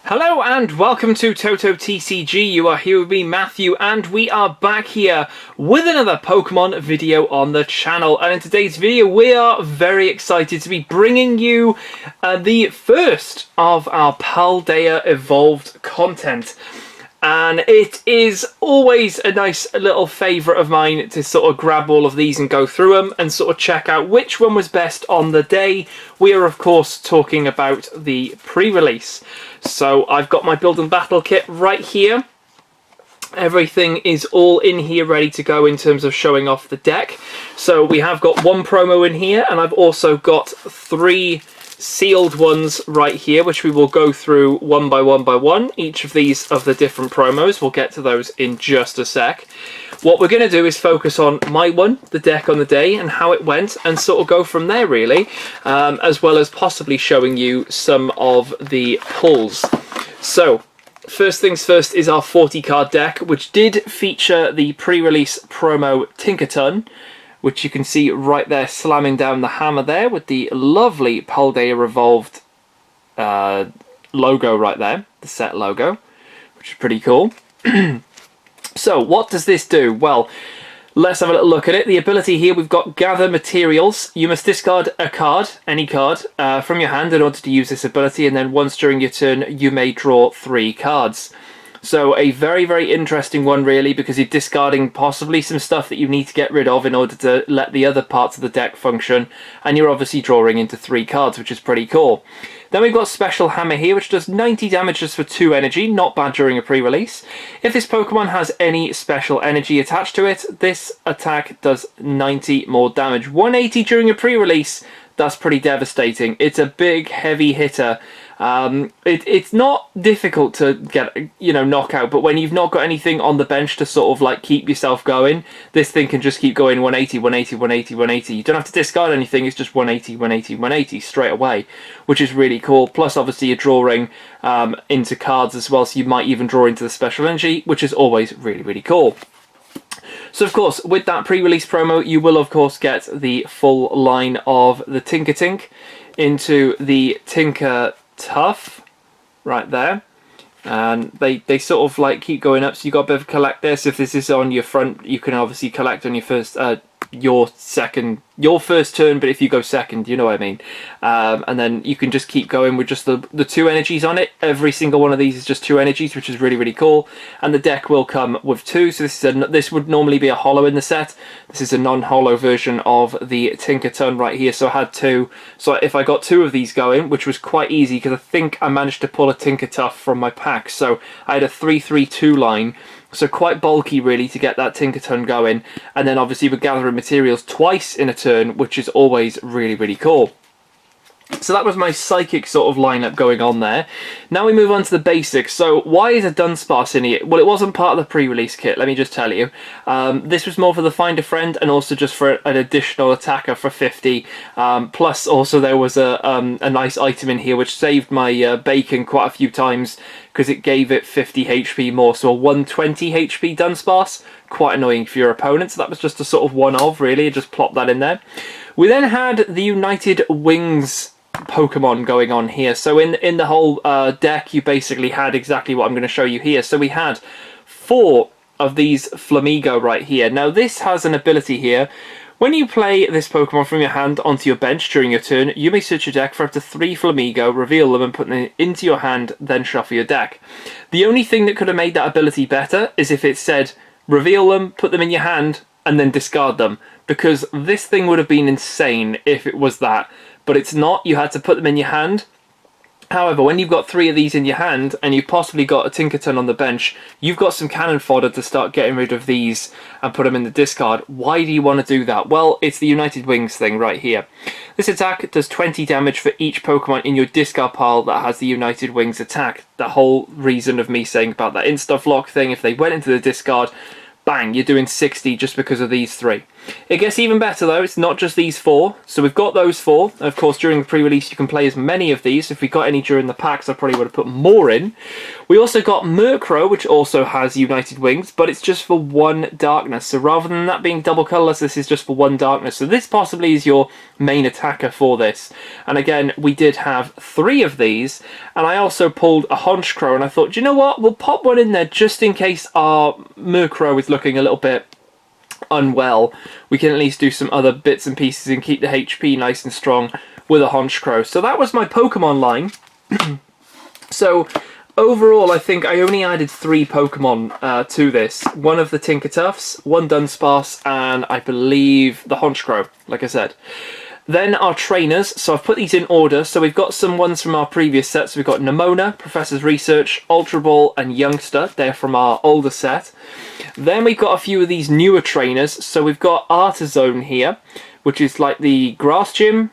Hello and welcome to TotoTCG. You are here with me, Matthew, and we are back here with another Pokemon video on the channel. And in today's video, we are very excited to be bringing you the first of our Paldea Evolved content. And it is always a nice little favourite of mine to sort of grab all of these and go through them and sort of check out which one was best on the day. We are, of course, talking about the pre-release. So I've got my build and battle kit right here. Everything is all in here ready to go in terms of showing off the deck. So we have got one promo in here, and I've also got 3 sealed ones right here, which we will go through one by one. Each of these of the different promos, we'll get to those in just a sec. What we're going to do is focus on my one, the deck on the day, and how it went, and sort of go from there really, as well as possibly showing you some of the pulls. So first things first is our 40 card deck, which did feature the pre-release promo Tinkaton, which you can see right there slamming down the hammer there with the lovely Paldea Evolved logo right there, the set logo, which is pretty cool. So what does this do? Well, let's have a little look at it. The ability here, we've got Gather Materials. You must discard a card, any card, from your hand in order to use this ability, and then once during your turn you may draw 3 cards. So a very, very interesting one really, because you're discarding possibly some stuff that you need to get rid of in order to let the other parts of the deck function, and you're obviously drawing into 3 cards, which is pretty cool. Then we've got Special Hammer here, which does 90 damage just for 2 energy, not bad during a pre-release. If this Pokemon has any special energy attached to it, this attack does 90 more damage. 180 during a pre-release, that's pretty devastating. It's a big, heavy hitter. It's not difficult to get, knock out, but when you've not got anything on the bench to sort of like keep yourself going, this thing can just keep going 180, 180, 180, 180. You don't have to discard anything, it's just 180, 180, 180 straight away, which is really cool. Plus, obviously, you're drawing into cards as well, so you might even draw into the special energy, which is always really, really cool. So, of course, with that pre-release promo, you will, of course, get the full line of the Tinkatink into the Tinkaton right there. And they sort of like keep going up, so you've got a bit of a collect there. So if this is on your front, you can obviously collect on your first, your first turn, but if you go second, you know what I mean. And then you can just keep going with just the 2 energies on it. Every single one of these is just 2 energies, which is really, really cool. And the deck will come with 2. So this would normally be a holo in the set. This is a non-holo version of the Tinkaton right here. So I had 2. So if I got 2 of these going, which was quite easy, because I think I managed to pull a Tinkaton from my pack. So I had a 3-3-2 line. So quite bulky really to get that Tinkaton going, and then obviously we're gathering materials twice in a turn, which is always really, really cool. So that was my psychic sort of lineup going on there. Now we move on to the basics. So why is a Dunsparce in here? Well, it wasn't part of the pre-release kit, let me just tell you. This was more for the Find a Friend, and also just for an additional attacker for 50. Plus also there was a nice item in here which saved my bacon quite a few times, because it gave it 50 HP more. So a 120 HP Dunsparce, quite annoying for your opponent. So that was just a sort of one of really, just plop that in there. We then had the United Wings Pokemon going on here. So in the whole deck, you basically had exactly what I'm going to show you here. So we had 4 of these Flamigo right here. Now this has an ability here. When you play this Pokemon from your hand onto your bench during your turn, you may search your deck for up to 3 Flamigo, reveal them and put them into your hand, then shuffle your deck. The only thing that could have made that ability better is if it said reveal them, put them in your hand, and then discard them, because this thing would have been insane if it was that. But it's not. You had to put them in your hand. However, when you've got 3 of these in your hand, and you've possibly got a Tinkaton on the bench, you've got some cannon fodder to start getting rid of these and put them in the discard. Why do you want to do that? Well, it's the United Wings thing right here. This attack does 20 damage for each Pokemon in your discard pile that has the United Wings attack. The whole reason of me saying about that Insta-Flock thing, if they went into the discard, bang, you're doing 60 just because of these 3. It gets even better though, it's not just these 4. So we've got those 4. Of course, during the pre-release you can play as many of these. If we got any during the packs, I probably would have put more in. We also got Murkrow, which also has United Wings, but it's just for 1 darkness. So rather than that being double colourless, this is just for 1 darkness. So this possibly is your main attacker for this. And again, we did have 3 of these, and I also pulled a Honchkrow, and I thought, do you know what? We'll pop one in there just in case our Murkrow is looking a little bit unwell. We can at least do some other bits and pieces and keep the HP nice and strong with a Honchkrow. So that was my Pokemon line. So overall, I think I only added 3 Pokemon to this. One of the Tinkatuffs, 1 Dunsparce, and I believe the Honchkrow, like I said. Then our trainers, so I've put these in order. So we've got some ones from our previous sets. We've got Nemona, Professor's Research, Ultra Ball, and Youngster. They're from our older set. Then we've got a few of these newer trainers. So we've got Artazone here, which is like the Grass Gym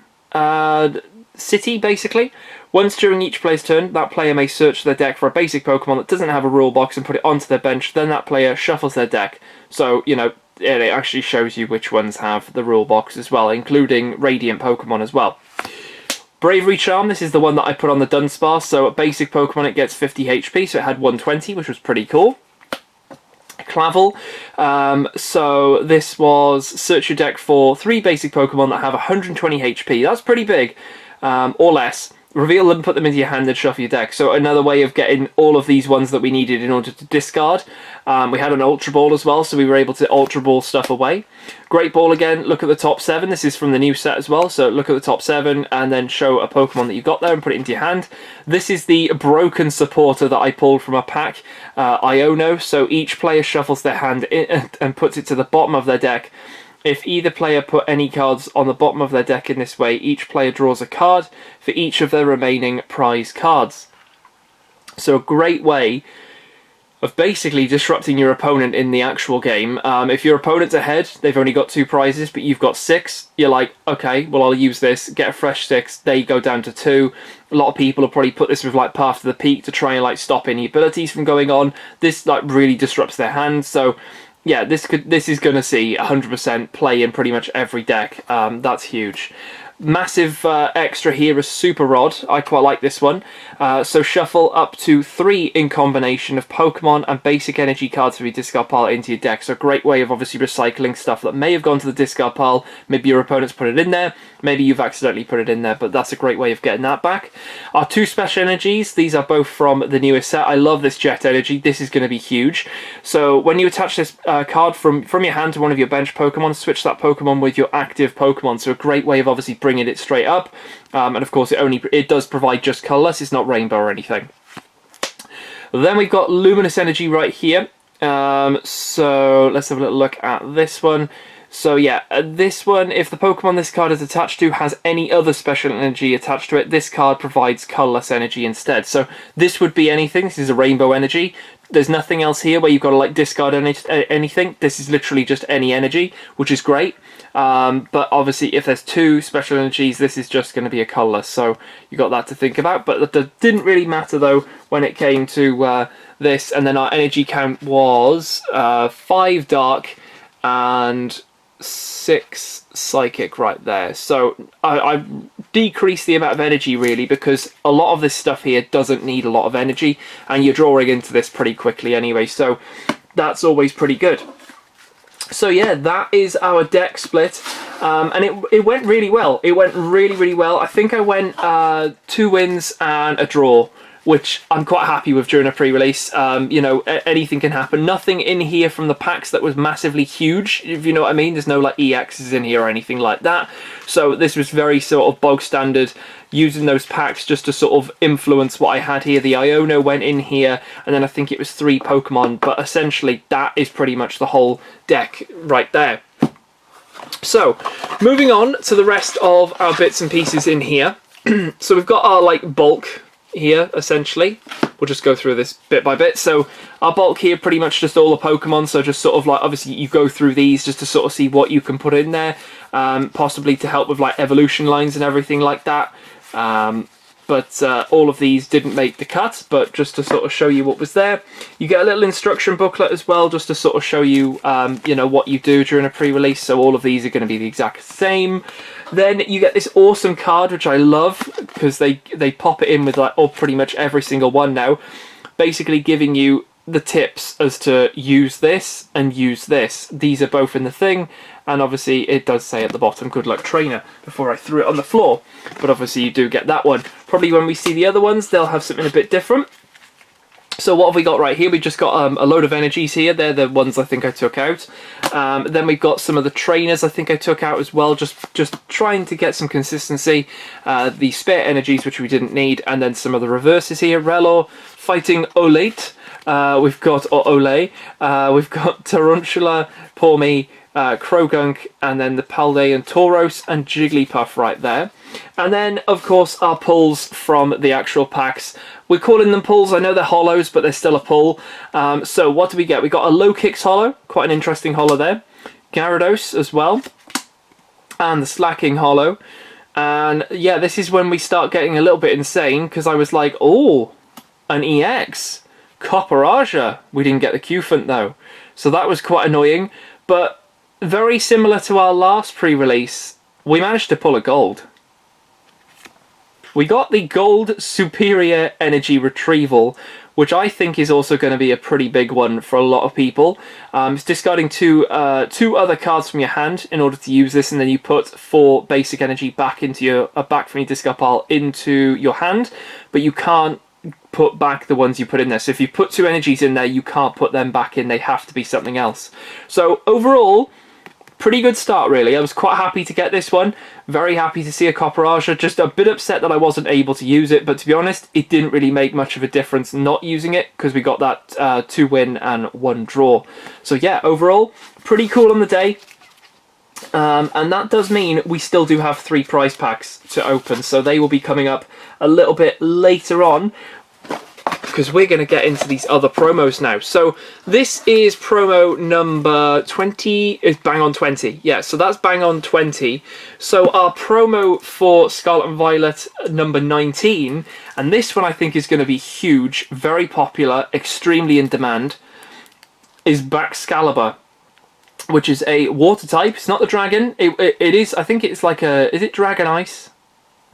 city, basically. Once during each player's turn, that player may search their deck for a basic Pokemon that doesn't have a rule box and put it onto their bench. Then that player shuffles their deck. So, you know, it actually shows you which ones have the rule box as well, including Radiant Pokemon as well. Bravery Charm, this is the one that I put on the Dunsparce. So a basic Pokemon, it gets 50 HP, so it had 120, which was pretty cool. Clavel, so this was search your deck for 3 basic Pokemon that have 120 HP. That's pretty big, or less. Reveal them, put them into your hand, and shuffle your deck. So another way of getting all of these ones that we needed in order to discard. We had an Ultra Ball as well, so we were able to Ultra Ball stuff away. Great Ball again, look at the top 7. This is from the new set as well, so look at the top 7 and then show a Pokemon that you've got there and put it into your hand. This is the Broken Supporter that I pulled from a pack, Iono. So each player shuffles their hand in and puts it to the bottom of their deck. If either player put any cards on the bottom of their deck in this way, each player draws a card for each of their remaining prize cards. So a great way of basically disrupting your opponent in the actual game. If your opponent's ahead, they've only got 2 prizes, but you've got 6, you're like, okay, well, I'll use this, get a fresh 6, they go down to 2. A lot of people will probably put this with like Path to the Peak to try and like stop any abilities from going on. This like really disrupts their hand, so yeah, this is going to see 100% play in pretty much every deck. That's huge. Massive extra here is Super Rod. I quite like this one. So shuffle up to 3 in combination of Pokemon and basic energy cards from your discard pile into your deck. So a great way of obviously recycling stuff that may have gone to the discard pile. Maybe your opponent's put it in there. Maybe you've accidentally put it in there, but that's a great way of getting that back. Our 2 special energies, these are both from the newest set. I love this Jet Energy. This is going to be huge. So when you attach this card from your hand to one of your bench Pokemon, switch that Pokemon with your active Pokemon. So a great way of obviously bringing it straight up. And of course it does provide just colourless. It's not rainbow or anything. Then we've got Luminous Energy right here. So let's have a little look at this one. So yeah, this one, if the Pokemon this card is attached to has any other special energy attached to it, this card provides colourless energy instead. So this would be anything. This is a rainbow energy. There's nothing else here where you've got to like discard anything. This is literally just any energy, which is great. But obviously if there's 2 special energies, this is just going to be a colourless. So you got that to think about. But that didn't really matter though when it came to this. And then our energy count was 5 dark and 6 psychic right there. So I decreased the amount of energy really because a lot of this stuff here doesn't need a lot of energy and you're drawing into this pretty quickly anyway, so that's always pretty good. So yeah, that is our deck split, and it went really well. It went really well. I think I went 2 wins and a draw, which I'm quite happy with during a pre-release. You know, anything can happen. Nothing in here from the packs that was massively huge, if you know what I mean. There's no like EXs in here or anything like that. So this was very sort of bog standard, using those packs just to sort of influence what I had here. The Iono went in here, and then I think it was 3 Pokemon, but essentially that is pretty much the whole deck right there. So, moving on to the rest of our bits and pieces in here. So we've got our like bulk here, essentially. We'll just go through this bit by bit. So our bulk here, pretty much just all the Pokemon. So just sort of like, obviously you go through these just to sort of see what you can put in there, possibly to help with like evolution lines and everything like that. but all of these didn't make the cut, but just to sort of show you what was there. You get a little instruction booklet as well, just to sort of show you, you know, what you do during a pre-release, so all of these are going to be the exact same. Then you get this awesome card, which I love, because they pop it in with like, oh, pretty much every single one now, basically giving you the tips as to use this and use this. These are both in the thing, and obviously it does say at the bottom, good luck trainer, before I threw it on the floor. But obviously you do get that one. Probably when we see the other ones, they'll have something a bit different. So what have we got right here? We've just got a load of energies here. They're the ones I think I took out. Then we've got some of the trainers I think I took out as well, just trying to get some consistency. The spare energies, which we didn't need, and then some of the reverses here. Relor fighting Olate. We've got Ole. We've got Tarantula, Pawmi, Krogunk, and then the Paldea and Tauros and Jigglypuff right there. And then, of course, our pulls from the actual packs. We're calling them pulls. I know they're hollows, but they're still a pull. So what do we get? We got a Low Kicks holo, quite an interesting holo there. Gyarados as well, and the Slacking holo. And yeah, this is when we start getting a little bit insane, because I was like, oh, an EX. Copperaja. We didn't get the Q-Font though. So that was quite annoying. But very similar to our last pre-release, we managed to pull a gold. We got the Gold Superior Energy Retrieval, which I think is also going to be a pretty big one for a lot of people. It's discarding two other cards from your hand in order to use this, and then you put 4 basic energy back into your back from your discard pile into your hand, but you can't put back the ones you put in there. So if you put 2 energies in there, you can't put them back in. They have to be something else. So overall, pretty good start really. I was quite happy to get this one. Very happy to see a Copperaja. Just a bit upset that I wasn't able to use it, but to be honest, it didn't really make much of a difference not using it, because we got that 2 win and 1 draw. So yeah, overall, pretty cool on the day. And that does mean we still do have 3 prize packs to open, so they will be coming up a little bit later on, because we're going to get into these other promos now. So this is promo number 20, is bang on 20. Yeah, so that's bang on 20. So our promo for Scarlet and Violet number 19, and this one I think is going to be huge, very popular, extremely in demand, is Baxcalibur, which is a water type. It's not the dragon. It is, I think it's like a, is it Dragon Ice?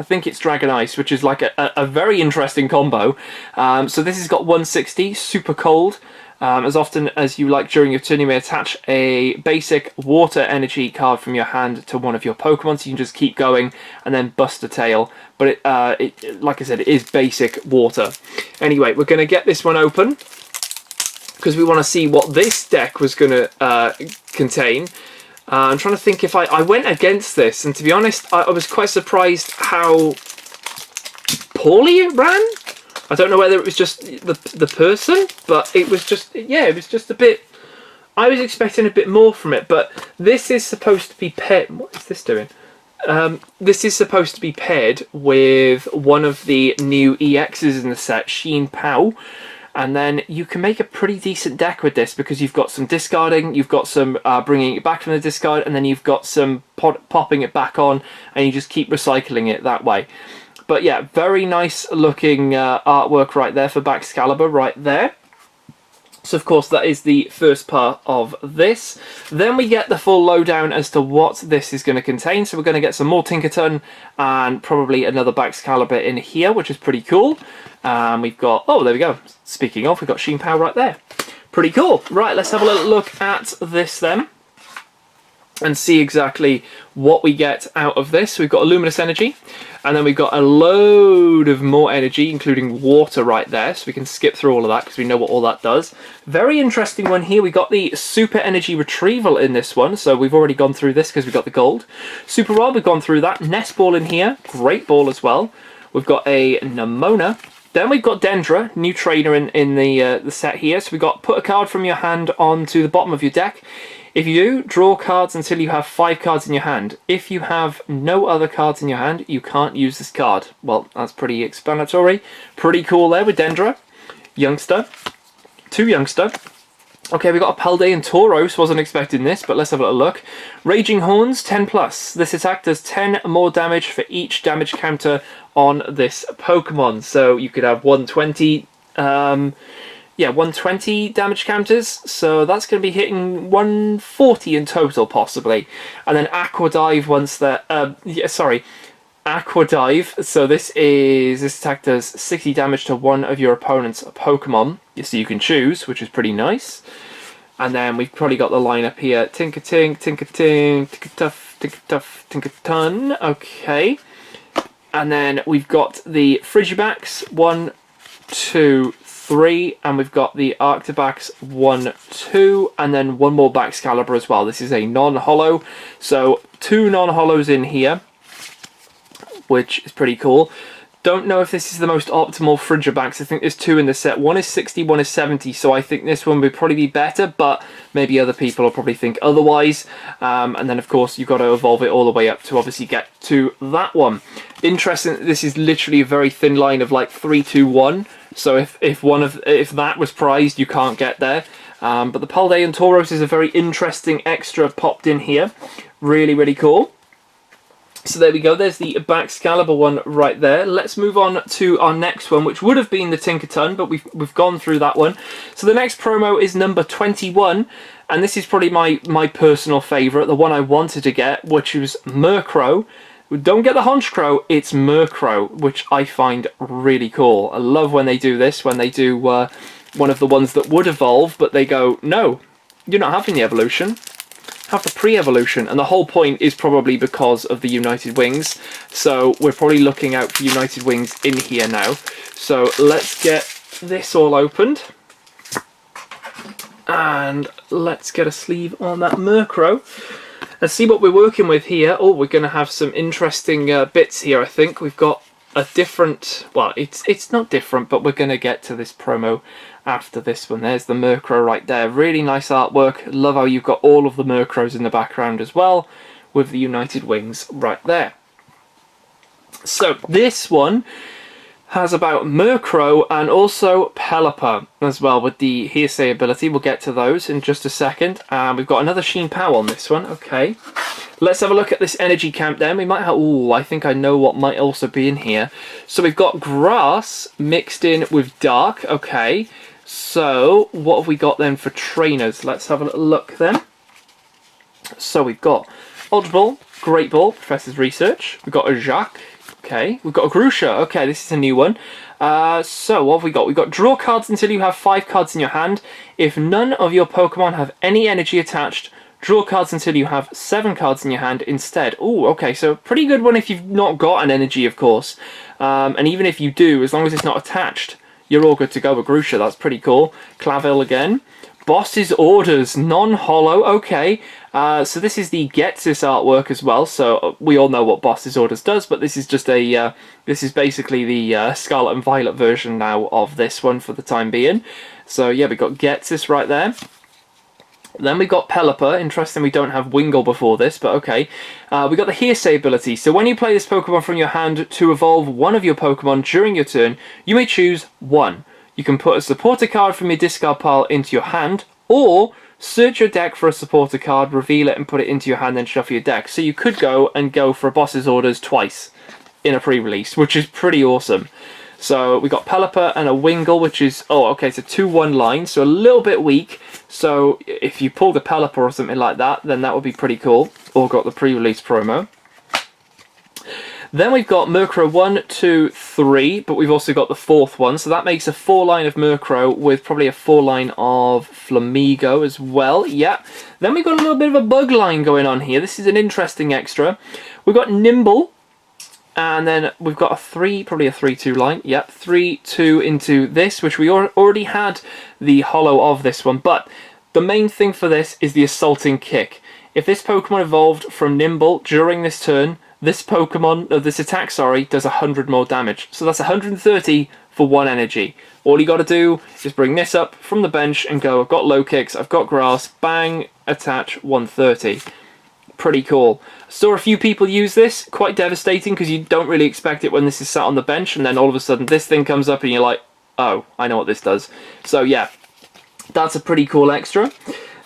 I think it's Dragon Ice, which is like a very interesting combo. So this has got 160, super cold. As often as you like during your turn, you may attach a basic water energy card from your hand to one of your Pokemon, so you can just keep going and then bust a tail. But it, like I said, it is basic water. Anyway, we're going to get this one open, because we want to see what this deck was going to contain. I'm trying to think if I went against this, and to be honest, I was quite surprised how poorly it ran. I don't know whether it was just the person, but it was just, yeah, it was just a bit, I was expecting a bit more from it, but this is supposed to be paired, what is this doing? This is supposed to be paired with one of the new EXs in the set, Sheen Pow. And then you can make a pretty decent deck with this, because you've got some discarding, you've got some bringing it back from the discard, and then you've got some popping it back on, and you just keep recycling it that way. But yeah, very nice looking artwork right there for Baxcalibur right there. So of course that is the first part of this. Then we get the full lowdown as to what this is going to contain. So we're going to get some more Tinkaton and probably another Baxcalibur in here, which is pretty cool. We've got, oh, there we go. Speaking of, we've got Sheen Pow right there. Pretty cool. Right, let's have a little look at this then and see exactly what we get out of this. We've got a Luminous Energy, and then we've got a load of more energy, including water right there, so we can skip through all of that because we know what all that does. Very interesting one here. We got the Super Energy Retrieval in this one, so we've already gone through this because we got the gold. Super Rod, we've gone through that. Nest Ball in here, great ball as well. We've got a Nemona. Then we've got Dendra, new trainer in the set here. So we've got put a card from your hand onto the bottom of your deck. If you do, draw cards until you have 5 cards in your hand. If you have no other cards in your hand, you can't use this card. Well, that's pretty explanatory. Pretty cool there with Dendra. Youngster. 2 Youngster. Okay, we got a Paldea and Tauros, wasn't expecting this, but let's have a little look. Raging Horns, 10 plus. This attack does 10 more damage for each damage counter on this Pokemon. So you could have 120, 120 damage counters. So that's going to be hitting 140 in total, possibly. And then Aqua Dive once that, Aqua Dive. So this attack does 60 damage to one of your opponent's Pokemon. So you can choose, which is pretty nice. And then we've probably got the lineup here: Tinkaton, Tinkaton. Okay. And then we've got the Frigibax 1, 2, 3, and we've got the Arctibax 1, 2, and then one more Baxcalibur as well. This is a non-holo, so 2 non-holos in here, which is pretty cool. Don't know if this is the most optimal Frigibax. I think there's 2 in the set. One is 60, one is 70, so I think this one would probably be better, but maybe other people will probably think otherwise. And then, of course, you've got to evolve it all the way up to obviously get to that one. Interesting, this is literally a very thin line of like 3, 2, 1. So if that was prized, you can't get there. But the Paldea and Tauros is a very interesting extra popped in here. Really, really cool. So there we go, there's the Baxcalibur one right there. Let's move on to our next one, which would have been the Tinkaton, but we've gone through that one. So the next promo is number 21, and this is probably my personal favourite, the one I wanted to get, which was Murkrow. Don't get the Honchkrow, it's Murkrow, which I find really cool. I love when they do this, when they do one of the ones that would evolve, but they go, no, you're not having the evolution. Have the pre-evolution, and the whole point is probably because of the United Wings, so we're probably looking out for United Wings in here now. So let's get this all opened, and let's get a sleeve on that Murkrow and see what we're working with here. Oh, we're going to have some interesting bits here. I think we've got a different, well, it's not different, but we're going to get to this promo after this one. There's the Murkrow right there. Really nice artwork. Love how you've got all of the Murkrows in the background as well, with the United Wings right there. So this one has about Murkrow and also Pelipper as well with the hearsay ability. We'll get to those in just a second. And we've got another Sheen Pow on this one. Okay. Let's have a look at this energy camp then. We might have... Ooh, I think I know what might also be in here. So we've got Grass mixed in with Dark. Okay. So what have we got then for trainers? Let's have a little look then. So we've got Ultra Ball, Great Ball, Professor's Research. We've got a Jacques. Okay. We've got a Grusha. Okay, this is a new one. So what have we got? We've got draw cards until you have 5 cards in your hand. If none of your Pokemon have any energy attached, draw cards until you have 7 cards in your hand instead. Ooh, okay, so pretty good one if you've not got an energy, of course. And even if you do, as long as it's not attached, you're all good to go with Grusha. That's pretty cool. Clavel again. Boss's Orders, non-holo. Okay, so this is the Getsis artwork as well. So we all know what Boss's Orders does, but this is just a this is basically the Scarlet and Violet version now of this one for the time being. So yeah, we got Getsis right there. Then we got Pelipper. Interesting, we don't have Wingull before this, but okay. We got the Hearsay ability. So when you play this Pokemon from your hand to evolve one of your Pokemon during your turn, you may choose one. You can put a supporter card from your discard pile into your hand, or search your deck for a supporter card, reveal it and put it into your hand, then shuffle your deck. So you could go for a Boss's Orders twice in a pre-release, which is pretty awesome. So we got Pelipper and a Wingull, which is, oh, okay, it's a 2-1 line, so a little bit weak. So if you pulled a Pelipper or something like that, then that would be pretty cool. Or got the pre-release promo. Then we've got Murkrow 1, 2, 3, but we've also got the 4th one. So that makes a 4-line of Murkrow with probably a 4-line of Flamigo as well. Yeah. Then we've got a little bit of a bug line going on here. This is an interesting extra. We've got Nimble. And then we've got probably a 3-2 line. Yep, 3-2 into this, which we already had the holo of this one. But the main thing for this is the Assaulting Kick. If this Pokemon evolved from Nimble during this turn, this attack, does 100 more damage. So that's 130 for 1 energy. All you got to do is bring this up from the bench and go, I've got low kicks, I've got grass, bang, attach 130. Pretty cool. Saw a few people use this. Quite devastating because you don't really expect it when this is sat on the bench, and then all of a sudden this thing comes up and you're like, oh, I know what this does. So yeah, That's a pretty cool extra.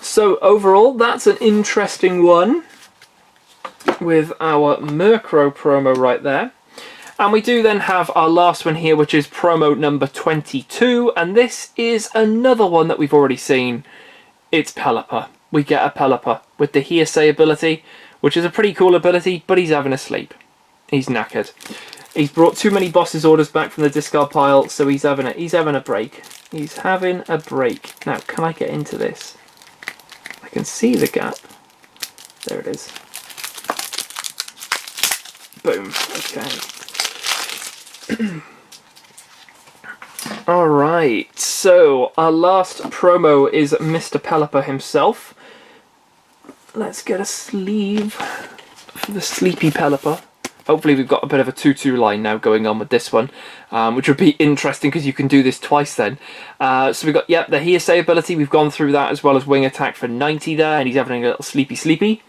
So overall, that's an interesting one with our Murkrow promo right there. And we do then have our last one here, which is promo number 22. And this is another one that we've already seen. It's Pelipper. We get a Pelipper with the hearsay ability, which is a pretty cool ability, but he's having a sleep. He's knackered. He's brought too many boss's orders back from the discard pile, so he's having a break. He's having a break. Now, can I get into this? I can see the gap. There it is. Boom. Okay. Alright, so our last promo is Mr. Pelipper himself. Let's get a sleeve for the sleepy Pelipper. Hopefully we've got a bit of a 2-2 line now going on with this one, which would be interesting because you can do this twice then. So we've got, the hearsay ability, we've gone through that, as well as wing attack for 90 there, and he's having a little sleepy.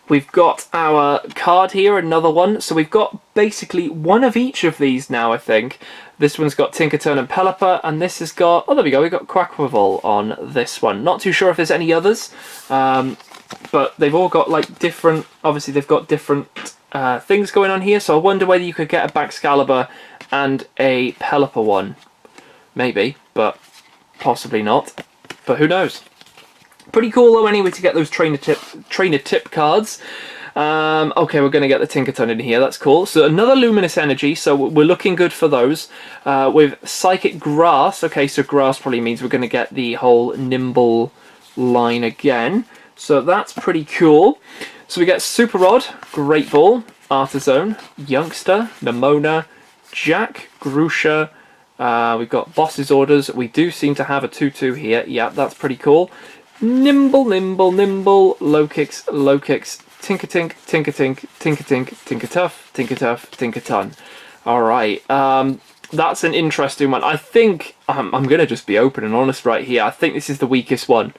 We've got our card here, another one. So we've got basically one of each of these now, I think. This one's got Tinkaton and Pelipper, and this has got, oh, there we go, we've got Quackwivel on this one. Not too sure if there's any others, but they've all got like different, obviously they've got different things going on here, so I wonder whether you could get a Baxcalibur and a Pelipper one. Maybe, but possibly not. But who knows? Pretty cool though anyway to get those trainer tip cards. Okay, we're going to get the Tinkaton in here, that's cool. So another Luminous Energy, so we're looking good for those. With Psychic Grass, okay, so Grass probably means we're going to get the whole Nimble line again. So that's pretty cool. So we get Super Rod, Great Ball, Artizone, Youngster, Nemona, Jack, Grusha. We've got Boss's Orders. We do seem to have a 2-2 here. Yeah, that's pretty cool. Nimble, Low Kicks, Tinkatink, Tinkatuff, Tinkaton. Alright, that's an interesting one. I think, I'm going to just be open and honest right here, I think this is the weakest one.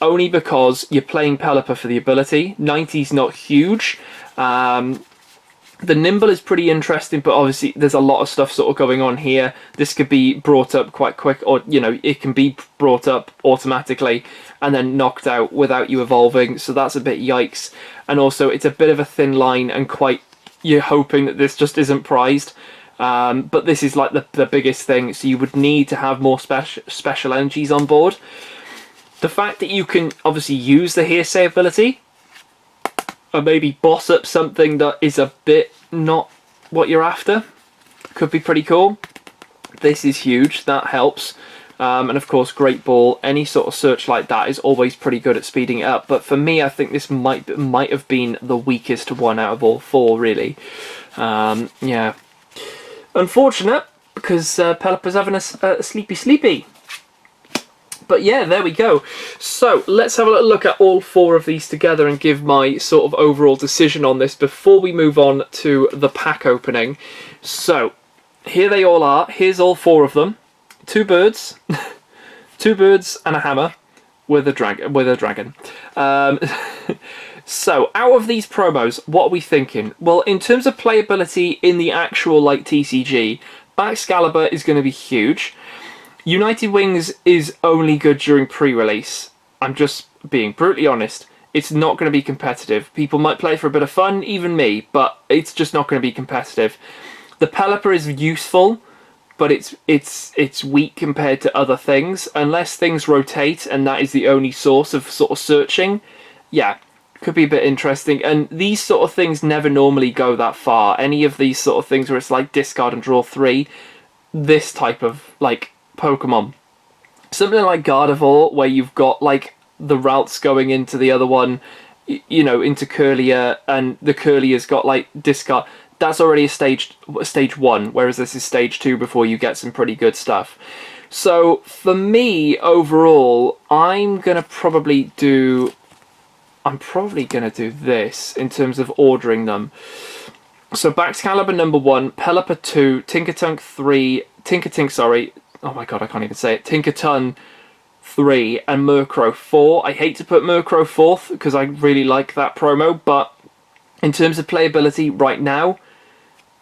Only because you're playing Pelipper for the ability. 90's not huge. The Nimble is pretty interesting, but obviously there's a lot of stuff sort of going on here. This could be brought up quite quick, or, you know, it can be brought up automatically and then knocked out without you evolving, so that's a bit yikes. And also, it's a bit of a thin line, and you're hoping that this just isn't prized. But this is like the biggest thing, so you would need to have more special energies on board. The fact that you can obviously use the hearsay ability, or maybe boss up something that is a bit not what you're after, could be pretty cool. This is huge, that helps. And of course, Great Ball, any sort of search like that is always pretty good at speeding it up. But for me, I think this might have been the weakest one out of all four, really. Yeah. Unfortunate, because Pelipper's having a sleepy. But yeah, there we go. So let's have a little look at all four of these together and give my sort of overall decision on this before we move on to the pack opening. So here they all are. Here's all four of them. 2 birds, 2 birds and a hammer with a dragon. So out of these promos, what are we thinking? Well, in terms of playability in the actual like TCG, Baxcalibur is going to be huge. United Wings is only good during pre-release. I'm just being brutally honest. It's not going to be competitive. People might play for a bit of fun, even me, but it's just not going to be competitive. The Pelipper is useful, but it's weak compared to other things. Unless things rotate and that is the only source of sort of searching, yeah, could be a bit interesting. And these sort of things never normally go that far. Any of these sort of things where it's like discard and draw 3, this type of like Pokemon. Something like Gardevoir, where you've got like the routes going into the other one, you know, into Curlier, and the Curlier's got like discard. That's already a stage 1, whereas this is stage 2 before you get some pretty good stuff. So for me overall, I'm probably gonna do this in terms of ordering them. So Baxcalibur number 1, Pelipper 2, oh my god, I can't even say it. Tinkaton 3 and Murkrow 4. I hate to put Murkrow 4th because I really like that promo, but in terms of playability right now,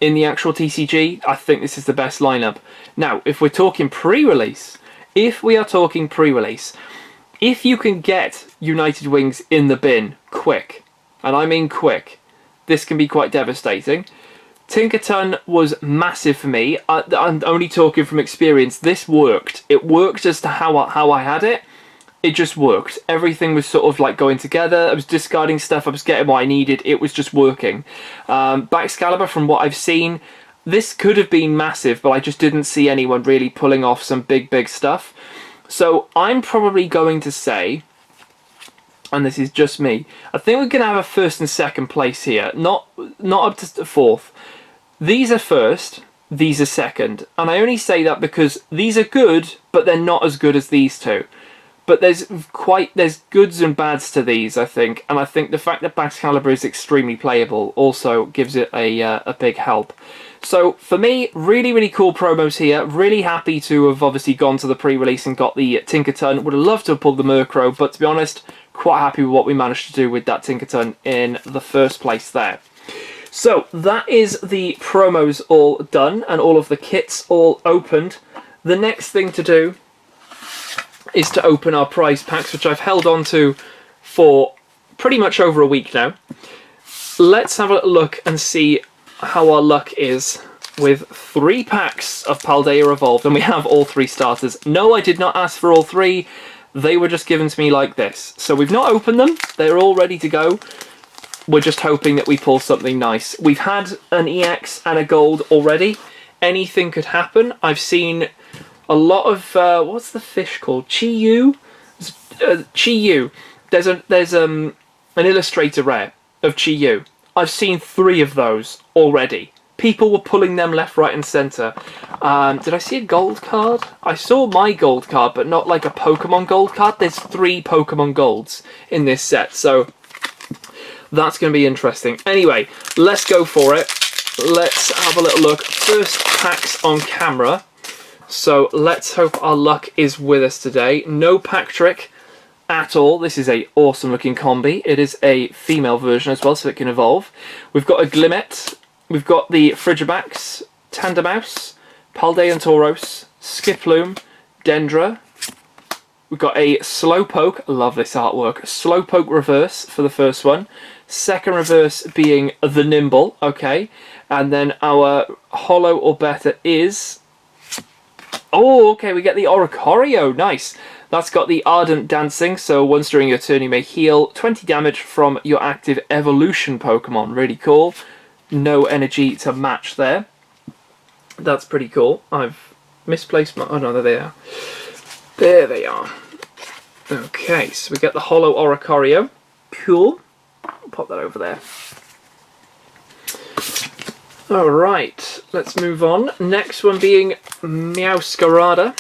in the actual TCG, I think this is the best lineup. Now, if we're talking pre-release, if we are talking pre-release, if you can get United Wings in the bin quick, and I mean quick, this can be quite devastating. Tinkaton was massive for me. I'm only talking from experience. This worked. It worked as to how I had it. It just worked. Everything was sort of like going together. I was discarding stuff. I was getting what I needed. It was just working. Baxcalibur, from what I've seen, this could have been massive, but I just didn't see anyone really pulling off some big stuff. So I'm probably going to say, and this is just me, I think we're going to have a first and second place here. Not up to fourth. These are first, these are second. And I only say that because these are good, but they're not as good as these two. But there's goods and bads to these, I think. And I think the fact that Baxcalibur is extremely playable also gives it a big help. So for me, really cool promos here. Really happy to have obviously gone to the pre-release and got the Tinkaton. Would have loved to have pulled the Murkrow, but to be honest, quite happy with what we managed to do with that Tinkaton in the first place there. So that is the promos all done and all of the kits all opened. The next thing to do is to open our prize packs, which I've held on to for pretty much over a week now. Let's have a little look and see how our luck is with 3 packs of Paldea Evolved, and we have all 3 starters. No, I did not ask for all 3. They were just given to me like this. So we've not opened them. They're all ready to go. We're just hoping that we pull something nice. We've had an EX and a gold already. Anything could happen. I've seen a lot of what's the fish called? Chi-Yu? Chi-Yu. There's an illustrator rare of Chi-Yu. I've seen 3 of those already. People were pulling them left, right and centre. Did I see a gold card? I saw my gold card, but not like a Pokemon gold card. There's 3 Pokemon golds in this set, so that's going to be interesting. Anyway, let's go for it. Let's have a little look. First packs on camera. So let's hope our luck is with us today. No pack trick at all. This is a awesome looking combi. It is a female version as well, so it can evolve. We've got a Glimmet. We've got the Frigibax, Tandemouse, Paldea and Tauros, Skiploom, Dendra. We've got a Slowpoke. I love this artwork. Slowpoke reverse for the first one. Second reverse being the Nimble. Okay. And then our holo or better is... Oh, okay, we get the Oricorio. Nice. That's got the Ardent Dancing, so once during your turn you may heal 20 damage from your active evolution Pokemon. Really cool. No energy to match there. That's pretty cool. I've misplaced my... Oh no, there they are. There they are. Okay, so we get the Holo Oricorio. Cool. I'll pop that over there. Alright, let's move on. Next one being Meowscarada.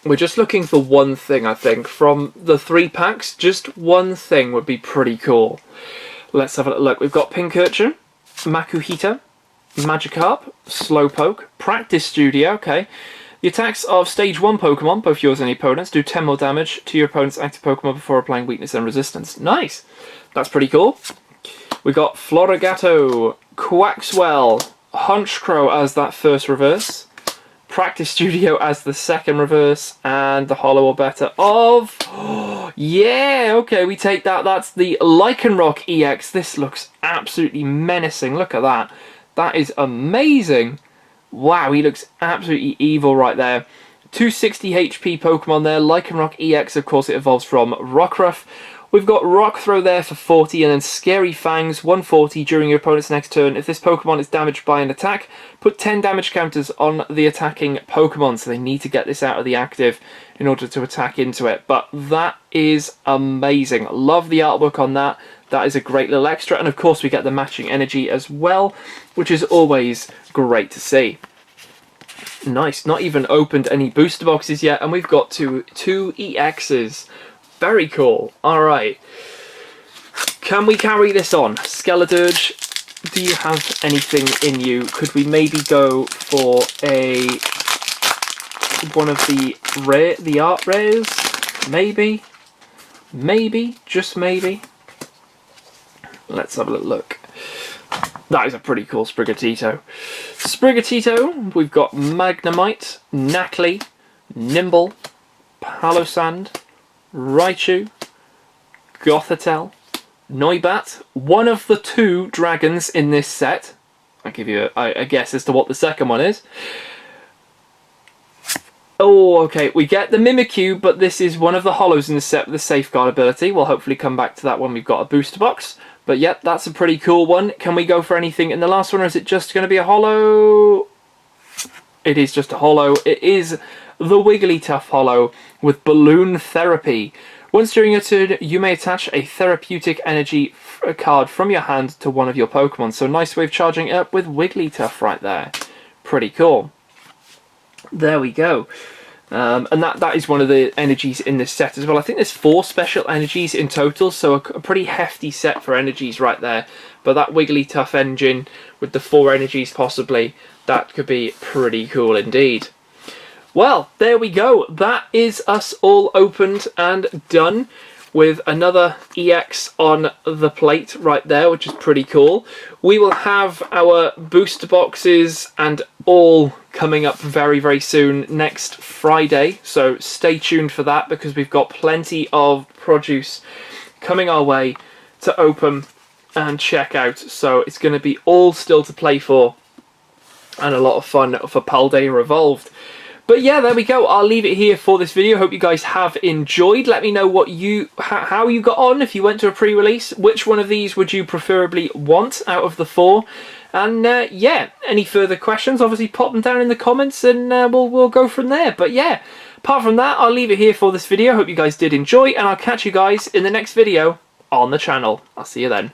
We're just looking for one thing, I think. From the 3 packs, just one thing would be pretty cool. Let's have a look. We've got Pincurchin, Makuhita, Magikarp, Slowpoke, Practice Studio, okay. The attacks of Stage 1 Pokemon, both yours and your opponent's, do 10 more damage to your opponent's active Pokemon before applying weakness and resistance. Nice! That's pretty cool. We got Florigato, Quaxwell, Honchkrow as that first reverse, Practice Studio as the second reverse, and the holo or better of... yeah, okay, we take that. That's the Lycanroc EX. This looks absolutely menacing. Look at that. That is amazing. Wow, he looks absolutely evil right there. 260 HP Pokemon there. Lycanroc EX, of course, it evolves from Rockruff. We've got Rock Throw there for 40, and then Scary Fangs, 140 during your opponent's next turn. If this Pokemon is damaged by an attack, put 10 damage counters on the attacking Pokemon. So they need to get this out of the active in order to attack into it. But that is amazing. Love the artwork on that. That is a great little extra. And of course we get the matching energy as well, which is always great to see. Nice. Not even opened any booster boxes yet, and we've got two EXs. Very cool. Alright. Can we carry this on? Skeledirge, do you have anything in you? Could we maybe go for one of the art rares? Maybe? Maybe? Just maybe? Let's have a little look. That is a pretty cool Sprigatito. Sprigatito, we've got Magnemite, Nacli, Nimble, Palossand, Raichu, Gothitelle, Noibat, one of the 2 dragons in this set. I'll give you a guess as to what the second one is. Oh, okay, we get the Mimikyu, but this is one of the holos in the set with the Safeguard ability. We'll hopefully come back to that when we've got a booster box. But yep, that's a pretty cool one. Can we go for anything in the last one, or is it just going to be a holo? It is just a holo. It is the Wigglytuff holo with Balloon Therapy. Once during your turn, you may attach a therapeutic energy card from your hand to one of your Pokemon. So nice way of charging it up with Wigglytuff right there. Pretty cool. There we go. And that is one of the energies in this set as well. I think there's 4 special energies in total, so a pretty hefty set for energies right there. But that Wigglytuff engine with the 4 energies possibly, that could be pretty cool indeed. Well, there we go. That is us all opened and done with another EX on the plate right there, which is pretty cool. We will have our booster boxes and all coming up very, very soon next Friday. So stay tuned for that, because we've got plenty of produce coming our way to open and check out. So it's going to be all still to play for and a lot of fun for Paldea Evolved. But yeah, there we go. I'll leave it here for this video. Hope you guys have enjoyed. Let me know what how you got on if you went to a pre-release. Which one of these would you preferably want out of the 4? And yeah, any further questions, obviously pop them down in the comments, and we'll go from there. But yeah, apart from that, I'll leave it here for this video. Hope you guys did enjoy, and I'll catch you guys in the next video on the channel. I'll see you then.